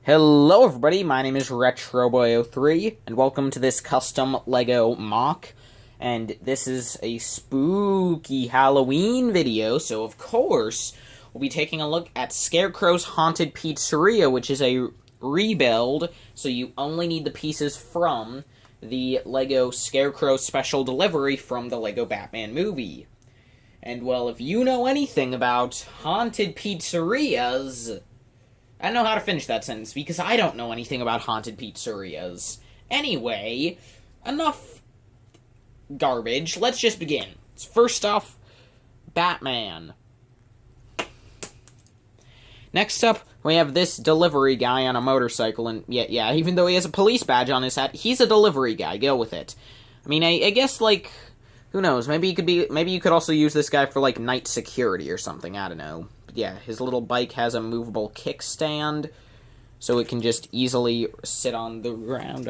Hello everybody, my name is RetroBoy03, and welcome to this custom LEGO MOC. And this is a spooky Halloween video, so of course, we'll be taking a look at Scarecrow's Haunted Pizzeria, which is a rebuild, so you only need the pieces from the LEGO Scarecrow Special Delivery from the LEGO Batman movie. And well, if you know anything about haunted pizzerias, I don't know how to finish that sentence, because I don't know anything about haunted pizzerias. Anyway, enough garbage. Let's just begin. First off, Batman. Next up, we have this delivery guy on a motorcycle, and yeah, even though he has a police badge on his hat, he's a delivery guy. Go with it. I mean, I guess, like, who knows? Maybe you could also use this guy for, like, night security or something. I don't know. Yeah, his little bike has a movable kickstand, so it can just easily sit on the ground.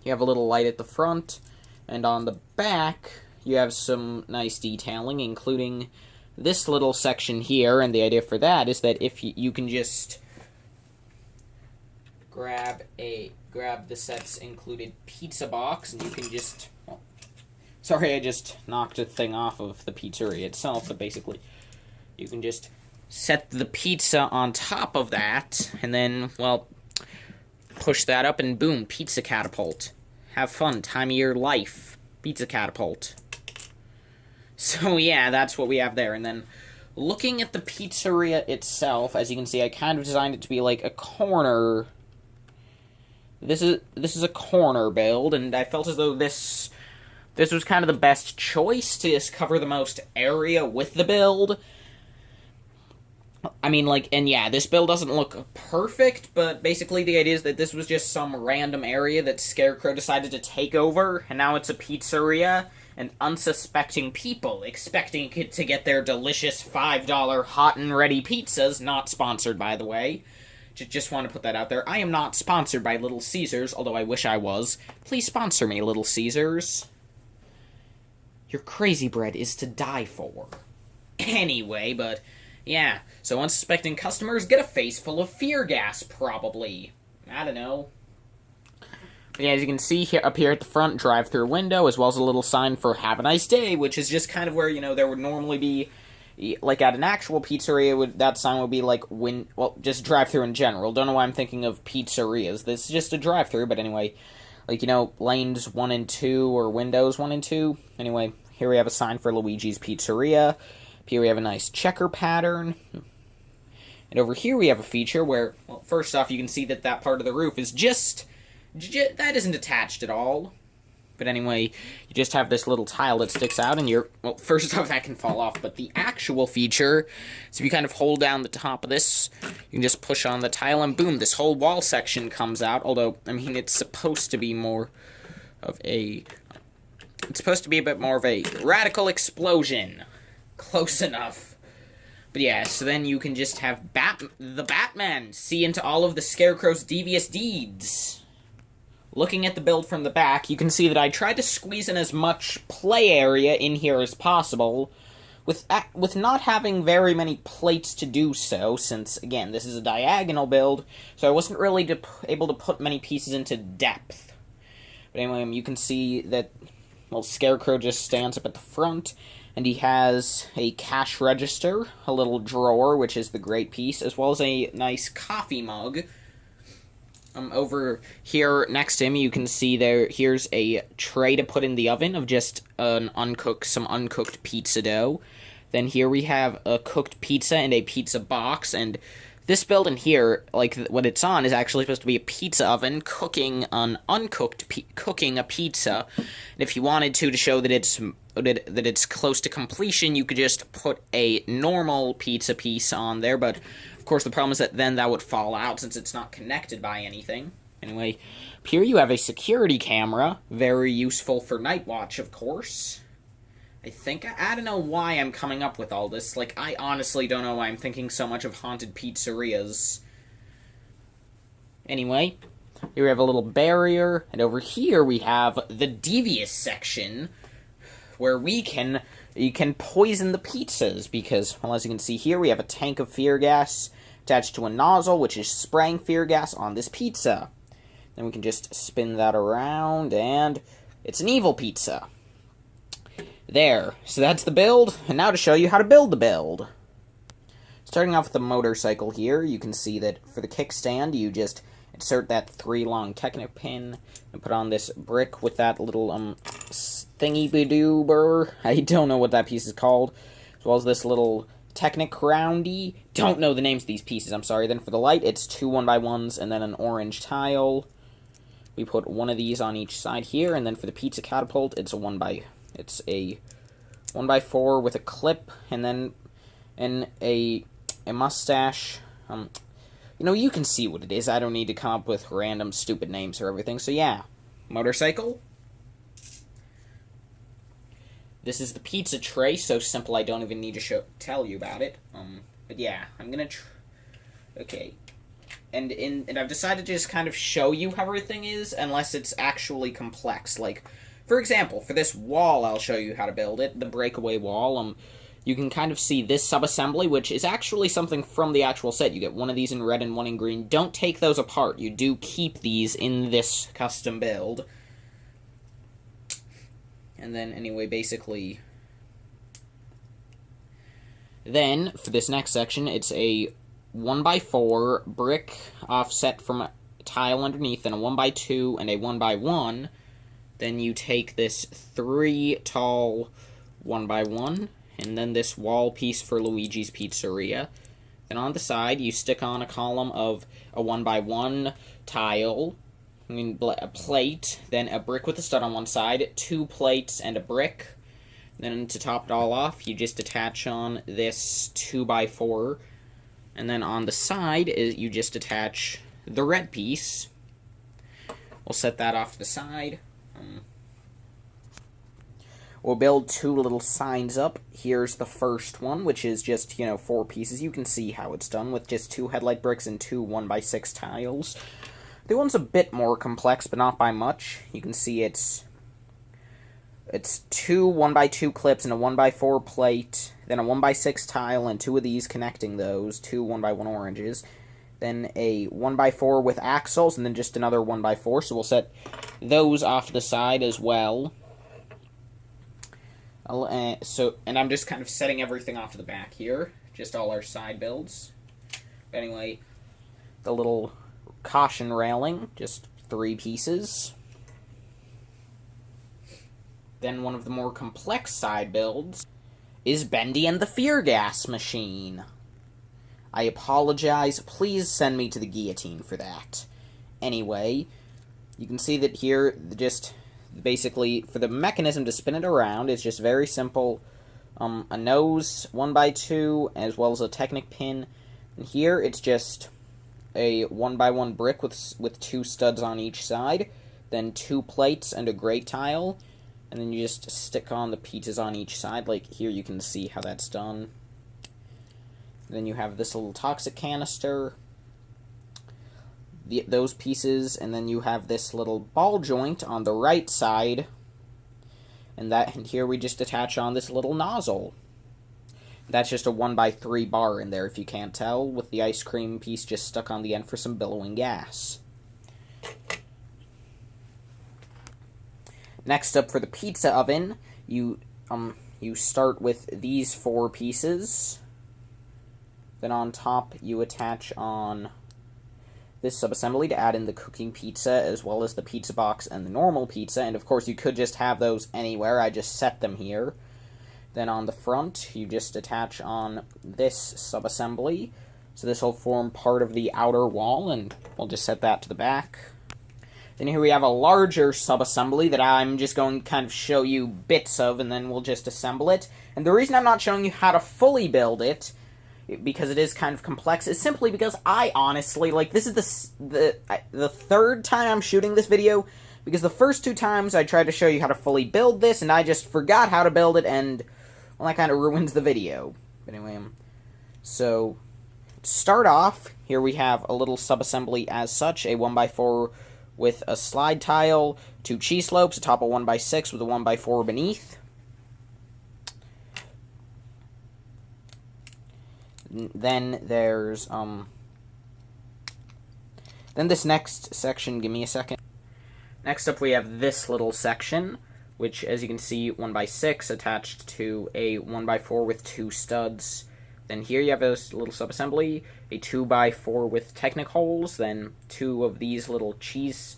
You have a little light at the front, and on the back, you have some nice detailing, including this little section here, and the idea for that is that if you can just grab the set's included pizza box, and you can just... Well, sorry, I just knocked a thing off of the pizzeria itself, but basically, you can just set the pizza on top of that, and then, well, push that up, and boom, pizza catapult. Have fun, time of your life. Pizza catapult. So, yeah, that's what we have there, and then, looking at the pizzeria itself, as you can see, I kind of designed it to be like a corner. This is a corner build, and I felt as though this was kind of the best choice to just cover the most area with the build. I mean, like, and yeah, this build doesn't look perfect, but basically the idea is that this was just some random area that Scarecrow decided to take over, and now it's a pizzeria, and unsuspecting people expecting to get their delicious $5 hot and ready pizzas, not sponsored, by the way. Just want to put that out there. I am not sponsored by Little Caesars, although I wish I was. Please sponsor me, Little Caesars. Your crazy bread is to die for. Anyway, but... yeah, so unsuspecting customers get a face full of fear gas, probably. I don't know. But yeah, as you can see here, up here at the front, drive-through window, as well as a little sign for "Have a nice day," which is just kind of where, you know, there would normally be, like at an actual pizzeria, that sign would be like, just drive-through in general. Don't know why I'm thinking of pizzerias. This is just a drive-through, but anyway, like, you know, lanes 1 and 2, or windows 1 and 2. Anyway, here we have a sign for Luigi's Pizzeria. Here we have a nice checker pattern. And over here we have a feature where, well, first off, you can see that that part of the roof is that isn't attached at all. But anyway, you just have this little tile that sticks out, and well, first off, that can fall off. But the actual feature is if you kind of hold down the top of this, you can just push on the tile, and boom, this whole wall section comes out. Although, I mean, it's supposed to be more of a... it's supposed to be a bit more of a radical explosion. Close enough. But yeah, so then you can just have the Batman see into all of the Scarecrow's devious deeds. Looking at the build from the back, you can see that I tried to squeeze in as much play area in here as possible, with not having very many plates to do so, since, again, this is a diagonal build, so I wasn't really able to put many pieces into depth. But anyway, you can see that, well, Scarecrow just stands up at the front, and he has a cash register, a little drawer, which is the great piece, as well as a nice coffee mug. Over here next to him, you can see here's a tray to put in the oven of just some uncooked pizza dough. Then here we have a cooked pizza and a pizza box, and this build in here, like what it's on, is actually supposed to be a pizza oven cooking a pizza. And if you wanted to show that it's close to completion, you could just put a normal pizza piece on there, but of course the problem is that then that would fall out since it's not connected by anything. Anyway, here you have a security camera, very useful for night watch, of course. I don't know why I'm coming up with all this. Like, I honestly don't know why I'm thinking so much of haunted pizzerias. Anyway, here we have a little barrier, and over here we have the devious section, where you can poison the pizzas, because, well, as you can see here, we have a tank of fear gas, attached to a nozzle, which is spraying fear gas on this pizza. Then we can just spin that around, and it's an evil pizza. There. So that's the build, and now to show you how to build the build. Starting off with the motorcycle here, you can see that for the kickstand, you just insert that 3-long Technic pin and put on this brick with that little thingy-badoober. I don't know what that piece is called. As well as this little Technic roundy. Don't know the names of these pieces, I'm sorry. Then for the light, it's 2 1x1s and then an orange tile. We put one of these on each side here, and then for the pizza catapult, it's a 1x4 with a clip, and then a mustache. You can see what it is. I don't need to come up with random stupid names for everything. So yeah, motorcycle. This is the pizza tray, so simple I don't even need to tell you about it. But yeah, I'm gonna okay. And I've decided to just kind of show you how everything is, unless it's actually complex. Like, for example, for this wall, I'll show you how to build it, the breakaway wall. You can kind of see this sub-assembly, which is actually something from the actual set. You get one of these in red and one in green. Don't take those apart. You do keep these in this custom build. And then, anyway, basically... Then, for this next section, it's a 1x4 brick offset from a tile underneath, then a 1x2 and a 1x1. Then you take this 3 tall 1x1, and then this wall piece for Luigi's Pizzeria. Then on the side, you stick on a column of a 1x1 tile, a plate, then a brick with a stud on one side, 2 plates, and a brick. Then to top it all off, you just attach on this 2x4, and then on the side, you just attach the red piece. We'll set that off to the side. We'll build 2 little signs up. Here's the first one, which is just, 4 pieces. You can see how it's done with just 2 headlight bricks and 2 1x6 tiles. The one's a bit more complex, but not by much. You can see it's 2 1x2 clips and a 1x4 plate, then a 1x6 tile and 2 of these connecting those, 2 1x1 oranges, then a 1x4 with axles, and then just another 1x4, so we'll set those off to the side as well. And I'm just kind of setting everything off to the back here, just all our side builds. But anyway, the little caution railing, just 3 pieces. Then one of the more complex side builds is Bendy and the Fear Gas Machine. I apologize, please send me to the guillotine for that. Anyway, you can see that here, just basically, for the mechanism to spin it around, it's just very simple. A nose, 1x2, as well as a Technic pin. And here, it's just a 1x1 brick with 2 studs on each side, then 2 plates and a gray tile, and then you just stick on the pizzas on each side. Like here, you can see how that's done. Then you have this little toxic canister, those pieces, and then you have this little ball joint on the right side, and here we just attach on this little nozzle. That's just a 1x3 bar in there, if you can't tell, with the ice cream piece just stuck on the end for some billowing gas. Next up, for the pizza oven, you start with these 4 pieces. Then on top, you attach on this subassembly to add in the cooking pizza, as well as the pizza box and the normal pizza. And of course, you could just have those anywhere. I just set them here. Then on the front, you just attach on this subassembly. So this will form part of the outer wall, and we'll just set that to the back. Then here we have a larger subassembly that I'm just going to kind of show you bits of, and then we'll just assemble it. And the reason I'm not showing you how to fully build it, because it is kind of complex, is simply because I honestly, this is the 3rd time I'm shooting this video, because the first 2 times I tried to show you how to fully build this, and I just forgot how to build it, and, well, that kind of ruins the video. But anyway, so, to start off, here we have a little subassembly as such, a 1x4 with a slide tile, 2 cheese slopes, atop a 1x6 with a 1x4 beneath. Then there's Then this next section, give me a second. Next up we have this little section, which, as you can see, 1x6 attached to a 1x4 with 2 studs. Then here you have a little subassembly, a 2x4 with Technic holes, then 2 of these little cheese,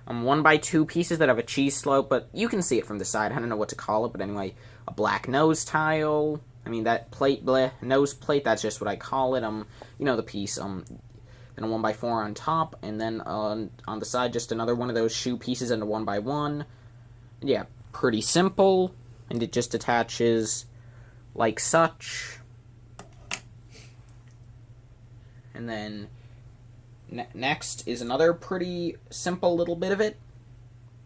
1x2 pieces that have a cheese slope, but you can see it from the side. I don't know what to call it, but anyway, a black nose tile. I mean, that plate, nose plate, that's just what I call it. You know the piece, then a 1x4 on top, and then on the side, just another one of those shoe pieces and a 1x1. Yeah, pretty simple, and it just attaches like such. And then next is another pretty simple little bit of it.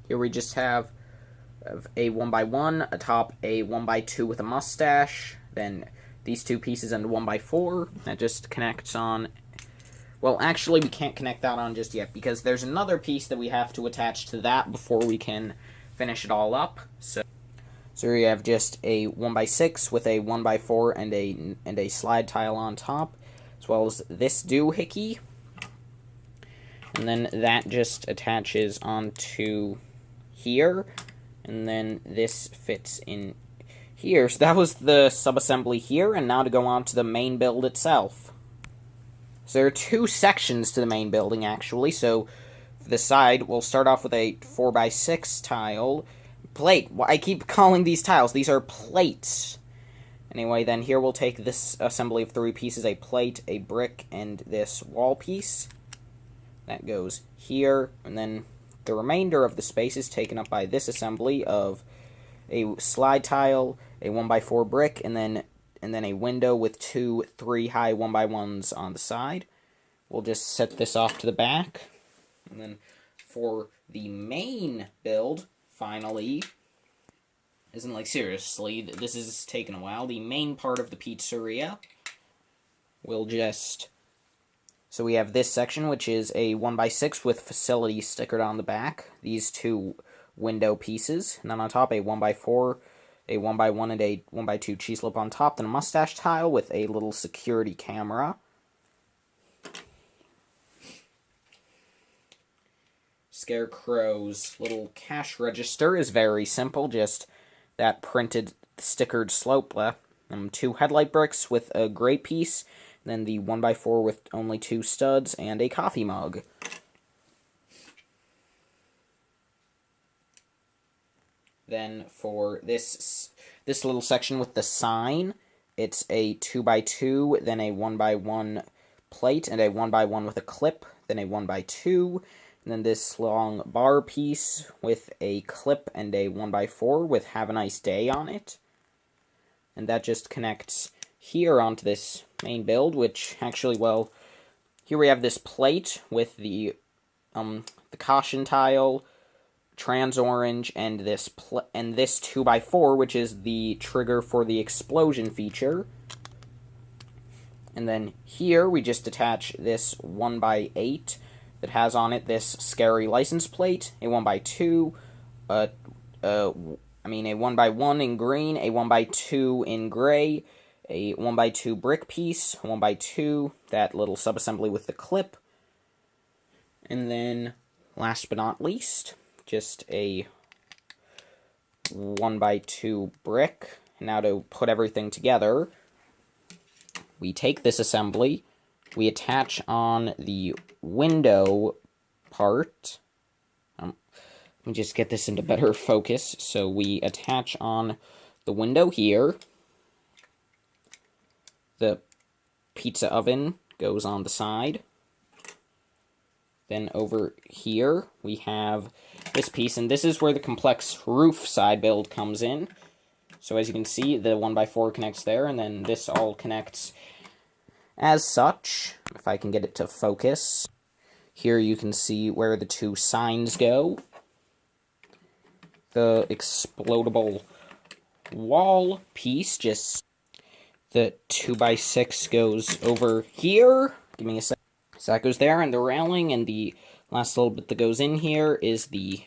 Here we just have a 1x1, atop a 1x2 with a mustache, then these 2 pieces and a 1x4 that just connects on. Well, actually, we can't connect that on just yet, because there's another piece that we have to attach to that before we can finish it all up. So here you have just a 1x6 with a 1x4 and a slide tile on top, as well as this doohickey. And then that just attaches onto here, and then this fits in here. So that was the subassembly here, and now to go on to the main build itself. So there are 2 sections to the main building, actually. So for the side, we'll start off with a 4x6 tile. Plate. I keep calling these tiles. These are plates. Anyway, then here we'll take this assembly of 3 pieces, a plate, a brick, and this wall piece. That goes here, and then the remainder of the space is taken up by this assembly of a slide tile, a 1x4 brick, and then a window with 2 3-high 1x1s on the side. We'll just set this off to the back. And then for the main build, finally, isn't like seriously, this is taking a while, the main part of the pizzeria, we'll just... So we have this section, which is a 1x6 with facility stickered on the back. These 2 window pieces. And then on top, a 1x4, a 1x1, and a 1x2 cheese slope on top. Then a mustache tile with a little security camera. Scarecrow's little cash register is very simple. Just that printed stickered slope. 2 headlight bricks with a gray piece. Then the 1x4 with only 2 studs, and a coffee mug. Then for this little section with the sign, it's a 2x2, then a 1x1 plate, and a 1x1 with a clip, then a 1x2, and then this long bar piece with a clip and a 1x4 with "Have a Nice Day" on it. And that just connects here onto this main build, which actually, well, here we have this plate with the caution tile, trans orange, and this 2x4, which is the trigger for the explosion feature. And then here we just attach this 1x8 that has on it this scary license plate, a 1x2, a 1x1 in green, a 1x2 in gray, a 1x2 brick piece, 1x2, that little subassembly with the clip, and then, last but not least, just a 1x2 brick. Now to put everything together, we take this assembly, we attach on the window part. Let me just get this into better focus. So we attach on the window here. The pizza oven goes on the side. Then over here, we have this piece, and this is where the complex roof side build comes in. So as you can see, the 1x4 connects there, and then this all connects as such. If I can get it to focus. Here you can see where the 2 signs go. The explodable wall piece, just the 2x6 goes over here. Give me a sec. So that goes there, and the railing, and the last little bit that goes in here is the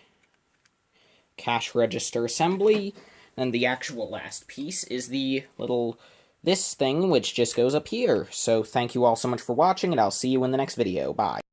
cash register assembly. And the actual last piece is the this thing, which just goes up here. So thank you all so much for watching, and I'll see you in the next video. Bye.